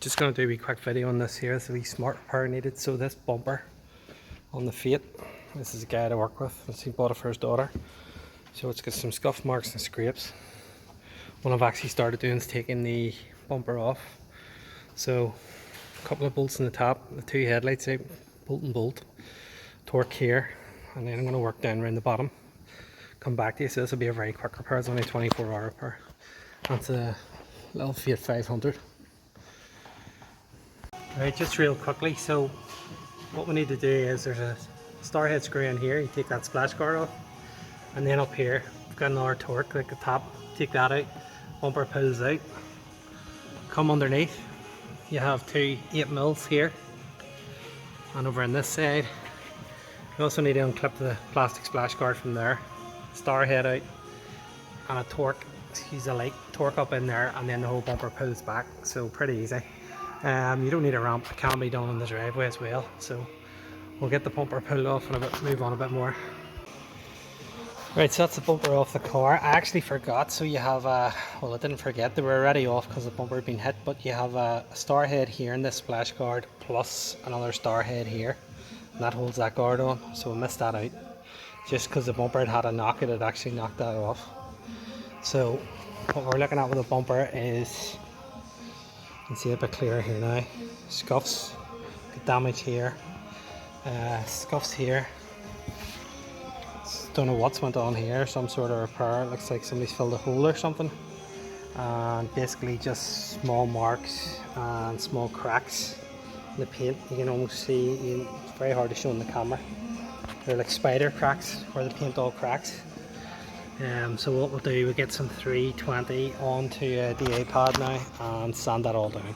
Just going to do a wee quick video on this here. It's a wee smart repair needed. So this bumper on the Fiat, this is a guy to work with. He bought it for his daughter. So it's got some scuff marks and scrapes. What I've actually started doing is taking the bumper off. So a couple of bolts in the top, the two headlights out, bolt and bolt, torque here, and then I'm going to work down around the bottom. Come back to you. So this will be a very quick repair. It's only a 24-hour repair. That's a little Fiat 500. Right, just real quickly, so what we need to do is there's a star head screw in here. You take that splash guard off, and then up here we've got another torque like the top. Take that out, bumper pulls out. Come underneath, you have two 8mm here, and over on this side you also need to unclip the plastic splash guard from there, star head out, and a torque, use a light torque up in there, and then the whole bumper pulls back. So pretty easy. You don't need a ramp, it can be done in the driveway as well. So we'll get the bumper pulled off and move on a bit more. Right, so that's the bumper off the car. I actually forgot, so you have well, I didn't forget, they were already off because the bumper had been hit, but you have a star head here in this splash guard plus another star head here, and that holds that guard on. So we missed that out. Just because the bumper had a knock, it had actually knocked that off. So what we're looking at with the bumper is, you can see it a bit clearer here now. Scuffs, damage here, scuffs here. Don't know what's went on here, some sort of repair. It looks like somebody's filled a hole or something. And basically just small marks and small cracks in the paint. You can almost see, it's very hard to show in the camera. They're like spider cracks where the paint all cracks. So what we'll do, we'll get some 320 onto a DA pad now and sand that all down.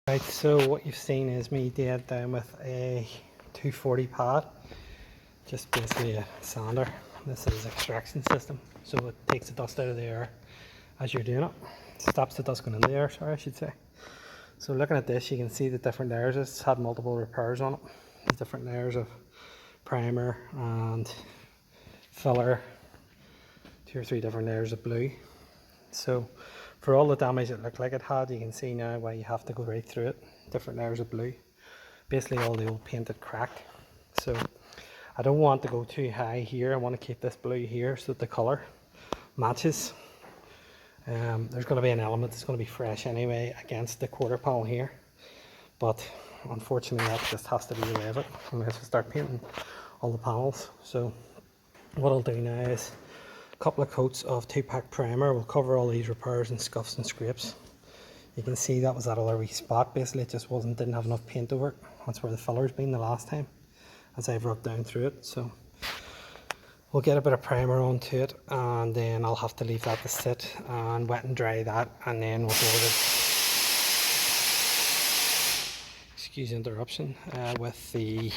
Right, so what you've seen is me dead down with a 240 pad, just basically a sander. This is extraction system, so it takes the dust out of the air as you're doing it. Stops the dust going in the air, sorry I should say. So looking at this, you can see the different layers. It's had multiple repairs on it. There's different layers of primer and filler, 2 or 3 different layers of blue. So for all the damage it looked like it had, you can see now why you have to go right through it. Different layers of blue. Basically all the old paint had cracked. So I don't want to go too high here. I want to keep this blue here so that the colour matches. There's going to be an element that's going to be fresh anyway against the quarter panel here. But unfortunately that just has to be the way of it unless we start painting all the panels. So what I'll do now is a couple of coats of 2-pack primer will cover all these repairs and scuffs and scrapes. You can see that was that other wee spot. Basically it just didn't have enough paint over it. That's where the filler's been the last time as I've rubbed down through it. So we'll get a bit of primer onto it, and then I'll have to leave that to sit and wet and dry that, and then we'll go with it. Excuse the interruption. With the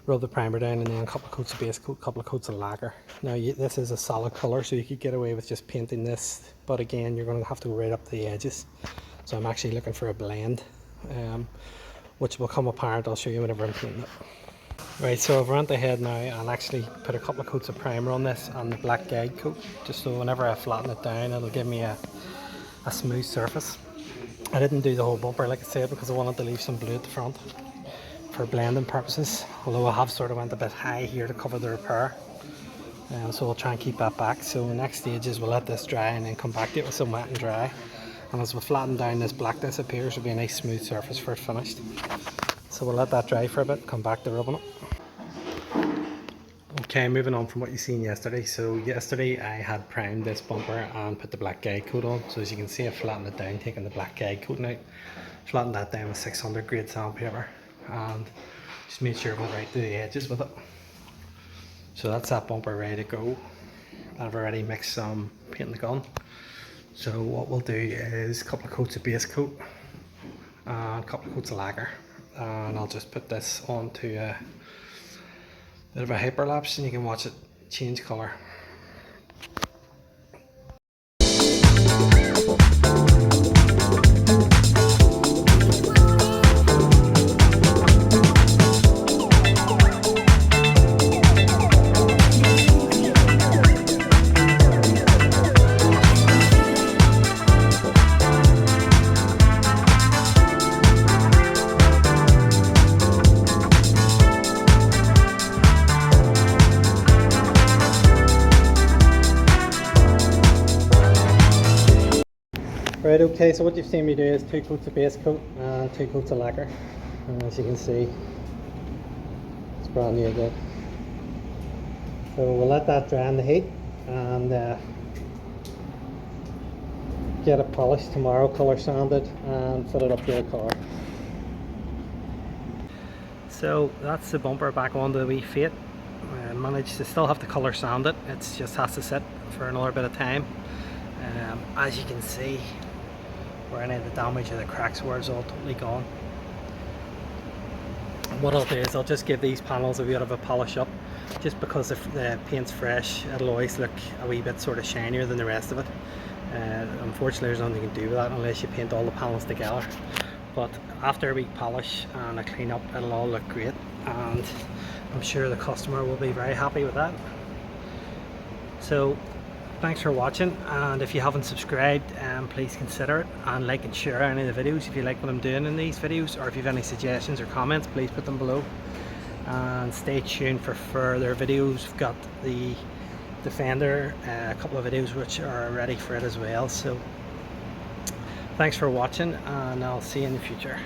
rub the primer down, and then a couple of coats of base coat, a couple of coats of lacquer. Now this is a solid colour, so you could get away with just painting this, but again you're going to have to go right up to the edges. So I'm actually looking for a blend, which will come apart. I'll show you whenever I'm painting it. Right, so I've went ahead now and actually put a couple of coats of primer on this and the black guide coat, just so whenever I flatten it down it'll give me a smooth surface. I didn't do the whole bumper like I said because I wanted to leave some blue at the front for blending purposes, although I have sort of went a bit high here to cover the repair, so I'll try and keep that back. So the next stage is we'll let this dry and then come back to it with some wet and dry, and as we flatten down this blackness appears, it'll be a nice smooth surface for it finished. So we'll let that dry for a bit, come back to rubbing it. Okay, moving on from what you seen yesterday. So yesterday I had primed this bumper and put the black guide coat on. So as you can see I flattened it down, taking the black guide coat out, flattened that down with 600 grade sandpaper, and just made sure it went right to the edges with it. So that's that bumper ready to go. I've already mixed some paint in the gun. So what we'll do is a couple of coats of base coat and a couple of coats of lacquer, and I'll just put this onto a bit of a hyperlapse and you can watch it change colour. Right, okay, so what you've seen me do is 2 coats of base coat and 2 coats of lacquer. And as you can see, it's brand new again. So we'll let that dry in the heat and get it polished tomorrow, colour sanded and fit it up to the car. So that's the bumper back onto the wee Fiat. I managed to still have to colour sand it, it just has to sit for another bit of time. As you can see, where any of the damage or the cracks were is all totally gone. What I'll do is I'll just give these panels a bit of a polish up, just because if the paint's fresh it'll always look a wee bit sort of shinier than the rest of it. Unfortunately there's nothing you can do with that unless you paint all the panels together, but after a week polish and a clean up it'll all look great, and I'm sure the customer will be very happy with that. So thanks for watching, and if you haven't subscribed, please consider it, and like and share any of the videos if you like what I'm doing in these videos, or if you have any suggestions or comments, please put them below, and stay tuned for further videos. We've got the Defender, a couple of videos which are ready for it as well. So thanks for watching, and I'll see you in the future.